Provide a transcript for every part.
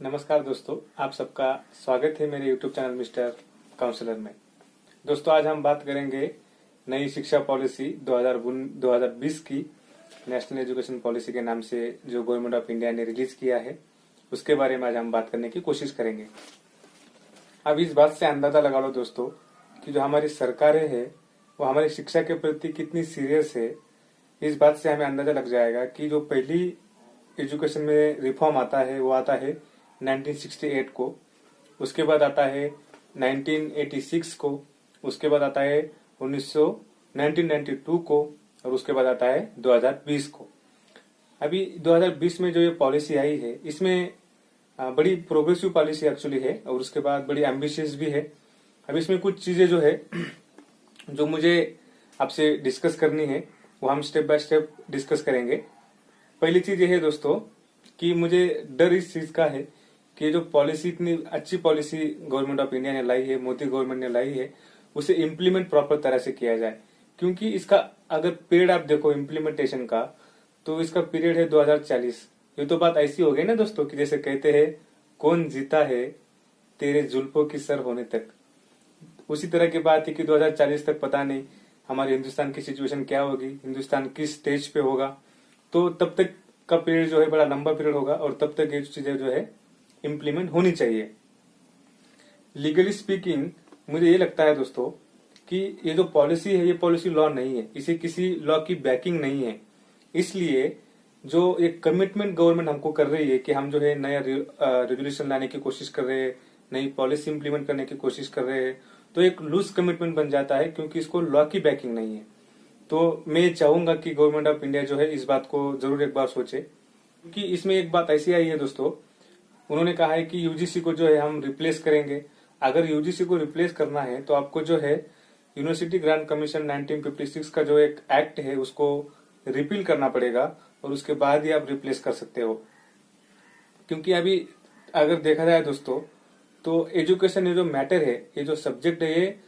नमस्कार दोस्तों, आप सबका स्वागत है मेरे YouTube चैनल मिस्टर काउंसलर में। दोस्तों, आज हम बात करेंगे नई शिक्षा पॉलिसी 2020 की, नेशनल एजुकेशन पॉलिसी के नाम से जो गवर्नमेंट ऑफ इंडिया ने रिलीज किया है, उसके बारे में आज हम बात करने की कोशिश करेंगे। अब इस बात से अंदाजा लगा लो दोस्तों कि जो हमारी सरकारें हैं वो हमारी शिक्षा के प्रति कितनी सीरियस है। इस बात से हमें अंदाजा लग जाएगा कि जो पहली एजुकेशन में रिफॉर्म आता है वो आता है 1968 को, उसके बाद आता है 1986 को, उसके बाद आता है 1992 को और उसके बाद आता है 2020 को। अभी 2020 में जो ये पॉलिसी आई है इसमें बड़ी प्रोग्रेसिव पॉलिसी एक्चुअली है और उसके बाद बड़ी एम्बिशियस भी है। अभी इसमें कुछ चीजें जो है जो मुझे आपसे डिस्कस करनी है वो हम स्टेप बाय स्टेप डिस्कस करेंगे। पहली चीज ये है दोस्तों कि मुझे डर इस चीज का है कि ये जो पॉलिसी, इतनी अच्छी पॉलिसी गवर्नमेंट ऑफ इंडिया ने लाई है, मोदी गवर्नमेंट ने लाई है, उसे इम्प्लीमेंट प्रॉपर तरह से किया जाए। क्योंकि इसका अगर पीरियड आप देखो इम्प्लीमेंटेशन का, तो इसका पीरियड है 2040। ये तो बात ऐसी हो गई ना दोस्तों कि जैसे कहते हैं, कौन जीता है तेरे जुल्फों की सर होने तक। उसी तरह की बात है कि 2040 तक पता नहीं हमारे हिंदुस्तान की सिचुएशन क्या होगी, हिंदुस्तान किस स्टेज पे होगा। तो तब तक का पीरियड जो है बड़ा लंबा पीरियड होगा और तब तक ये चीजें जो है इम्प्लीमेंट होनी चाहिए। लीगली स्पीकिंग मुझे ये लगता है दोस्तों कि ये जो पॉलिसी है ये पॉलिसी लॉ नहीं है, इसे किसी लॉ की बैकिंग नहीं है। इसलिए जो एक कमिटमेंट गवर्नमेंट हमको कर रही है कि हम जो है नया रेजुलेशन लाने की कोशिश कर रहे हैं, नई पॉलिसी इंप्लीमेंट करने की कोशिश कर रहे हैं, तो एक लूज कमिटमेंट बन जाता है क्योंकि इसको लॉ की बैकिंग नहीं है। तो मैं चाहूंगा कि गवर्नमेंट ऑफ इंडिया जो है इस बात को जरूर एक बार सोचे, क्योंकि इसमें एक बात ऐसी आई है दोस्तों, उन्होंने कहा है कि यूजीसी को जो है हम रिप्लेस करेंगे। अगर यूजीसी को रिप्लेस करना है तो आपको जो है यूनिवर्सिटी ग्रांट कमीशन 1956 का जो एक एक्ट है उसको रिपील करना पड़ेगा और उसके बाद ही आप रिप्लेस कर सकते हो। क्योंकि अभी अगर देखा जाए दोस्तों तो एजुकेशन ये जो मैटर है, ये जो सब्जेक्ट है, ये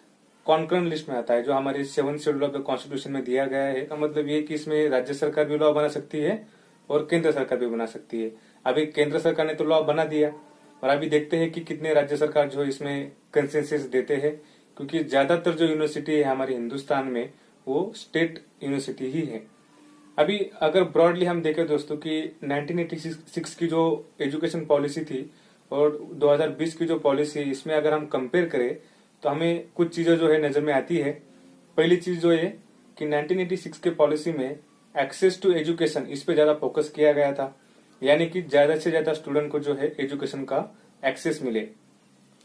कॉन्करेंट लिस्ट में आता है जो हमारे 7th schedule of the constitution में दिया गया है। का मतलब ये कि इसमें राज्य सरकार भी लॉ बना सकती है और केंद्र सरकार भी बना सकती है। अभी केंद्र सरकार ने तो लॉ बना दिया और अभी देखते हैं कि कितने राज्य सरकार जो इसमें कंसेंसस देते हैं, क्योंकि ज्यादातर जो यूनिवर्सिटी है हमारे हिंदुस्तान में वो स्टेट यूनिवर्सिटी ही है। अभी अगर ब्रॉडली हम देखें दोस्तों कि 1986 की जो एजुकेशन पॉलिसी थी और 2020 की जो पॉलिसी, इसमें अगर हम कंपेयर करें तो हमें कुछ चीजें जो है नजर में आती है। पहली चीज जो है कि 1986 के पॉलिसी में एक्सेस टू एजुकेशन, इस पे ज्यादा फोकस किया गया था, यानी कि ज्यादा से ज्यादा स्टूडेंट को जो है एजुकेशन का एक्सेस मिले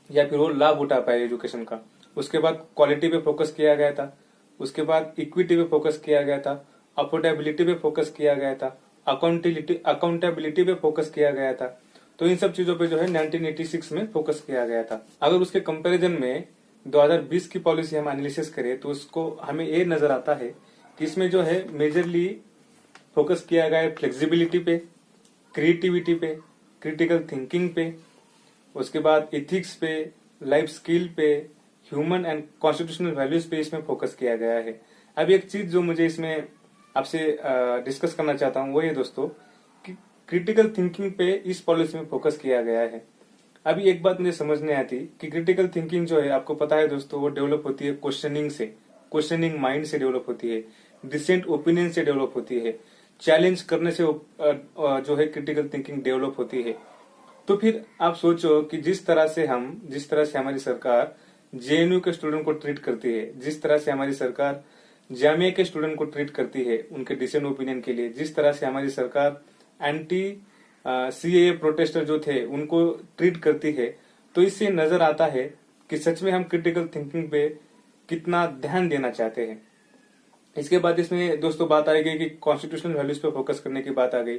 या फिर वो लाभ उठा पाए एजुकेशन का। उसके बाद क्वालिटी पे फोकस किया गया था, उसके बाद इक्विटी पे फोकस किया गया था, अफोर्डेबिलिटी पे फोकस किया गया था, अकाउंटेबिलिटी पे फोकस किया गया था। तो इन सब चीजों पे जो है 1986 में फोकस किया गया था। अगर उसके कंपैरिजन में 2020 की पॉलिसी हम एनालिसिस करें तो उसको हमें ये नजर आता है कि इसमें जो है मेजरली फोकस किया गया है फ्लेक्सिबिलिटी पे, क्रिएटिविटी पे, क्रिटिकल थिंकिंग पे, उसके बाद इथिक्स पे, लाइफ स्किल पे, ह्यूमन एंड कॉन्स्टिट्यूशनल वैल्यूज पे इसमें फोकस किया गया है। अब एक चीज जो मुझे इसमें आपसे डिस्कस करना चाहता हूँ वो ये दोस्तों कि क्रिटिकल थिंकिंग पे इस पॉलिसी में फोकस किया गया है। अभी एक बात मुझे समझ नहीं आती कि क्रिटिकल थिंकिंग जो है, आपको पता है दोस्तों, वो डेवलप होती है क्वेश्चनिंग से, क्वेश्चनिंग माइंड से डेवलप होती है, डिसेंट ओपिनियन से डेवलप होती है, चैलेंज करने से जो है क्रिटिकल थिंकिंग डेवलप होती है। तो फिर आप सोचो कि जिस तरह से हमारी सरकार जेएनयू के स्टूडेंट को ट्रीट करती है, जिस तरह से हमारी सरकार जामिया के स्टूडेंट को ट्रीट करती है उनके डिसेंट ओपिनियन के लिए, जिस तरह से हमारी सरकार एंटी सीएए प्रोटेस्टर जो थे उनको ट्रीट करती है, तो इससे नजर आता है कि सच में हम क्रिटिकल थिंकिंग पे कितना ध्यान देना चाहते हैं। इसके बाद इसमें दोस्तों बात आ गई कि कॉन्स्टिट्यूशनल वैल्यूज पे फोकस करने की बात आ गई।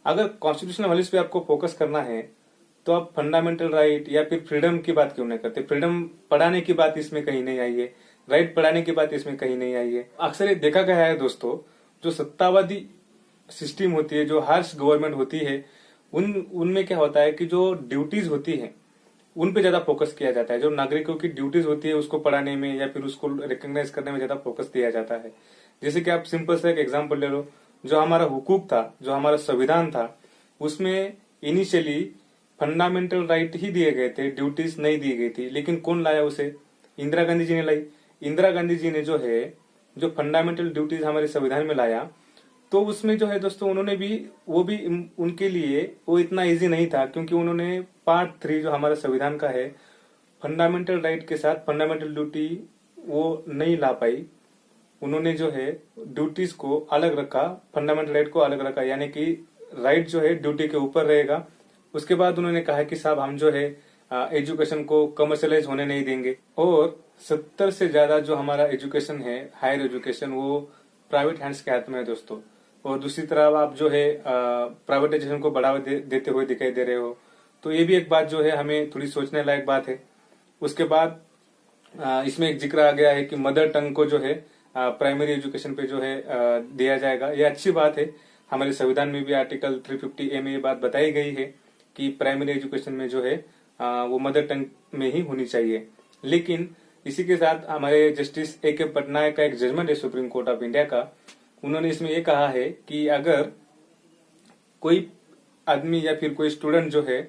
अगर कॉन्स्टिट्यूशनल वैल्यूज पे आपको फोकस करना है तो आप फंडामेंटल राइट या फिर फ्रीडम की बात क्यों नहीं करते? फ्रीडम पढ़ाने की बात इसमें कहीं नहीं आई है, राइट पढ़ाने की बात इसमें कहीं नहीं आई है। अक्सर ये देखा गया है दोस्तों, जो सत्तावादी सिस्टम होती है, जो हार्श गवर्नमेंट होती है, उनमें क्या होता है कि जो ड्यूटीज होती है उन पे ज्यादा फोकस किया जाता है। जो नागरिकों की ड्यूटीज होती है उसको पढ़ाने में या फिर उसको रिकॉग्नाइज करने में ज्यादा फोकस दिया जाता है। जैसे कि आप सिंपल सा एक एग्जांपल ले लो, जो हमारा हुकूक था, जो हमारा संविधान था, उसमें इनिशियली फंडामेंटल राइट ही दिए गए थे, ड्यूटीज नहीं दी गई थी। लेकिन कौन लाया उसे? इंदिरा गांधी जी ने लाई। इंदिरा गांधी जी ने जो है जो फंडामेंटल ड्यूटीज हमारे संविधान में लाया, तो उसमें जो है दोस्तों उन्होंने भी वो भी उनके लिए वो इतना इजी नहीं था, क्योंकि उन्होंने पार्ट 3 जो हमारे संविधान का है, फंडामेंटल राइट के साथ फंडामेंटल ड्यूटी वो नहीं ला पाई। उन्होंने जो है ड्यूटीज को अलग रखा, फंडामेंटल राइट को अलग रखा, यानी कि राइट जो है ड्यूटी के ऊपर रहेगा। उसके बाद उन्होंने कहा कि साहब हम जो है एजुकेशन को कमर्शलाइज होने नहीं देंगे, और 70 से ज्यादा जो हमारा एजुकेशन है, हायर एजुकेशन, वो प्राइवेट हैंड्स के हाथ में है दोस्तों। और दूसरी तरफ आप जो है प्राइवेटाइजेशन को बढ़ावा देते हुए दिखाई दे रहे हो, तो ये भी एक बात जो है हमें थोड़ी सोचने लायक बात है। उसके बाद इसमें एक जिक्र आ गया है कि मदर टंग को जो है प्राइमरी एजुकेशन पे जो है दिया जाएगा। ये अच्छी बात है। हमारे संविधान में भी आर्टिकल 350A में ये बात बताई गई है कि प्राइमरी एजुकेशन में जो है वो मदर टंग में ही होनी चाहिए। लेकिन इसी के साथ हमारे जस्टिस A.K. पटनायक का एक जजमेंट है सुप्रीम कोर्ट ऑफ इंडिया का, उन्होंने इसमें ये कहा है कि अगर कोई आदमी या फिर कोई स्टूडेंट जो है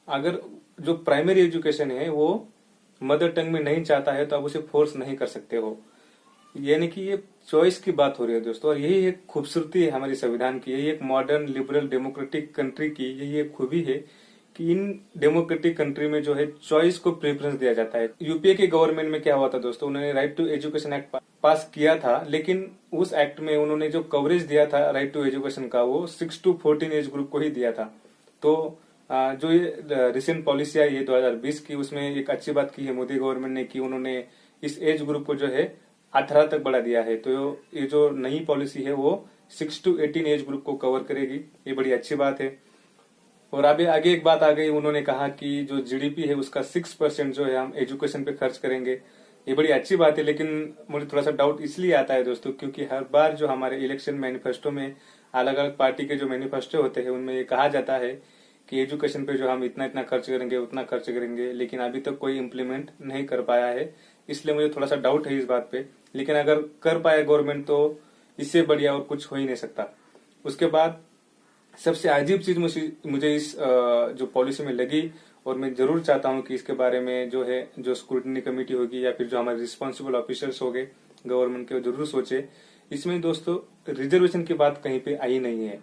अगर जो प्राइमरी एजुकेशन है वो मदर टंग में नहीं चाहता है, तो आप उसे फोर्स नहीं कर सकते हो। यानी कि ये चॉइस की बात हो रही है दोस्तों, और यही एक खूबसूरती है हमारे संविधान की। यही एक मॉडर्न लिबरल डेमोक्रेटिक कंट्री की यही एक खूबी है कि इन डेमोक्रेटिक कंट्री में जो है चॉइस को प्रेफरेंस दिया जाता है। यूपीए के गवर्नमेंट में क्या हुआ था दोस्तों, उन्होंने right to education act pass किया था, लेकिन उस एक्ट में उन्होंने जो कवरेज दिया था राइट टू एजुकेशन का, वो 6 to 14 एज ग्रुप को ही दिया था। तो जो ये रिसेंट पॉलिसी आई है 2020 की, उसमें एक अच्छी बात की है मोदी गवर्नमेंट ने कि उन्होंने इस एज ग्रुप को जो है 18 तक बढ़ा दिया है। तो ये जो नई पॉलिसी है वो 6 to 18 एज ग्रुप को कवर करेगी। ये बड़ी अच्छी बात है। और अभी आगे एक बात आ गई, उन्होंने कहा कि जो जीडीपी है उसका 6% जो है हम एजुकेशन पे खर्च करेंगे। ये बड़ी अच्छी बात है, लेकिन मुझे थोड़ा सा डाउट इसलिए आता है दोस्तों क्योंकि हर बार जो हमारे इलेक्शन मैनिफेस्टो में अलग अलग पार्टी के जो मैनिफेस्टो होते हैं उनमें ये कहा जाता है कि एजुकेशन पे जो हम इतना इतना खर्च करेंगे, उतना खर्च करेंगे, लेकिन अभी तक कोई इम्प्लीमेंट नहीं कर पाया है। इसलिए मुझे थोड़ा सा डाउट है इस बात पे। लेकिन अगर कर पाए गवर्नमेंट तो इससे बढ़िया और कुछ हो ही नहीं सकता। उसके बाद सबसे अजीब चीज मुझे इस जो पॉलिसी में लगी, और मैं जरूर चाहता हूं कि इसके बारे में जो है जो स्क्रूटनी कमेटी होगी या फिर जो हमारे रिस्पॉन्सिबल ऑफिसर्स हो गए गवर्नमेंट के, जरूर सोचे। इसमें दोस्तों रिजर्वेशन की बात कहीं पे आई नहीं है।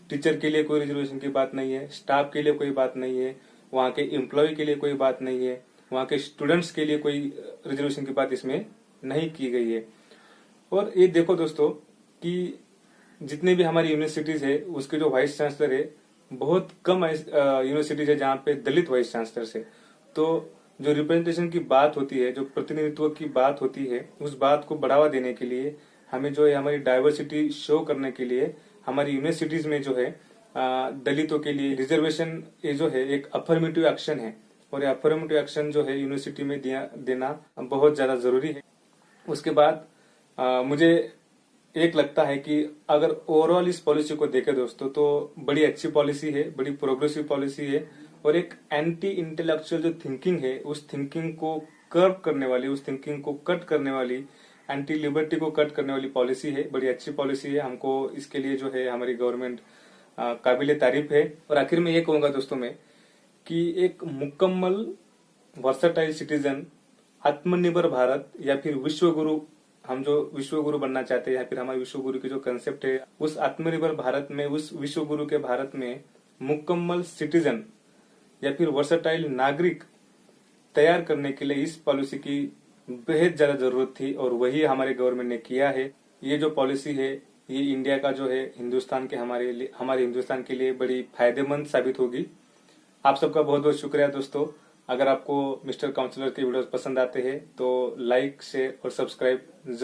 टीचर के लिए कोई रिजर्वेशन की बात नहीं है, स्टाफ के लिए कोई बात नहीं है, वहाँ के एम्प्लॉय के लिए कोई बात नहीं है, वहाँ के स्टूडेंट्स के लिए कोई रिजर्वेशन की बात इसमें नहीं की गई है। और ये देखो दोस्तों कि जितने भी हमारी यूनिवर्सिटीज है उसके जो वाइस चांसलर है, बहुत कम यूनिवर्सिटीज है जहाँ पे दलित वाइस चांसलर है। तो जो रिप्रेजेंटेशन की बात होती है, जो प्रतिनिधित्व की बात होती है, उस बात को बढ़ावा देने के लिए हमें जो है हमारी डाइवर्सिटी शो करने के लिए हमारी यूनिवर्सिटीज में जो है दलितों के लिए रिजर्वेशन ये जो है एक अफर्मेटिव एक्शन है, और ये अफर्मेटिव एक्शन जो है यूनिवर्सिटी में देना बहुत ज्यादा जरूरी है। उसके बाद मुझे एक लगता है कि अगर ओवरऑल इस पॉलिसी को देखें दोस्तों तो बड़ी अच्छी पॉलिसी है, बड़ी प्रोग्रेसिव पॉलिसी है, और एक एंटी इंटेलेक्चुअल जो थिंकिंग है उस थिंकिंग को कर्व करने वाली, उस थिंकिंग को कट करने वाली, एंटी लिबर्टी को कट करने वाली पॉलिसी है। बड़ी अच्छी पॉलिसी है। हमको इसके लिए जो है हमारी गवर्नमेंट काबिले तारीफ है। और आखिर में ये कहूंगा दोस्तों में कि एक मुकम्मल वर्सटाइल सिटीजन, आत्मनिर्भर भारत या फिर विश्व गुरु, हम जो विश्व गुरु बनना चाहते हैं या फिर हमारे विश्व गुरु की जो कंसेप्ट है, उस आत्मनिर्भर भारत में, उस विश्व गुरु के भारत में मुकम्मल सिटीजन या फिर वर्सटाइल नागरिक तैयार करने के लिए इस पॉलिसी की बेहद ज्यादा जरूरत थी, और वही हमारे गवर्नमेंट ने किया है। ये जो पॉलिसी है ये इंडिया का जो है हिंदुस्तान के हमारे हिंदुस्तान के लिए बड़ी फायदेमंद साबित होगी। आप सबका बहुत बहुत शुक्रिया दोस्तों। अगर आपको मिस्टर काउंसलर के वीडियोस पसंद आते हैं तो लाइक, शेयर और सब्सक्राइब जरूर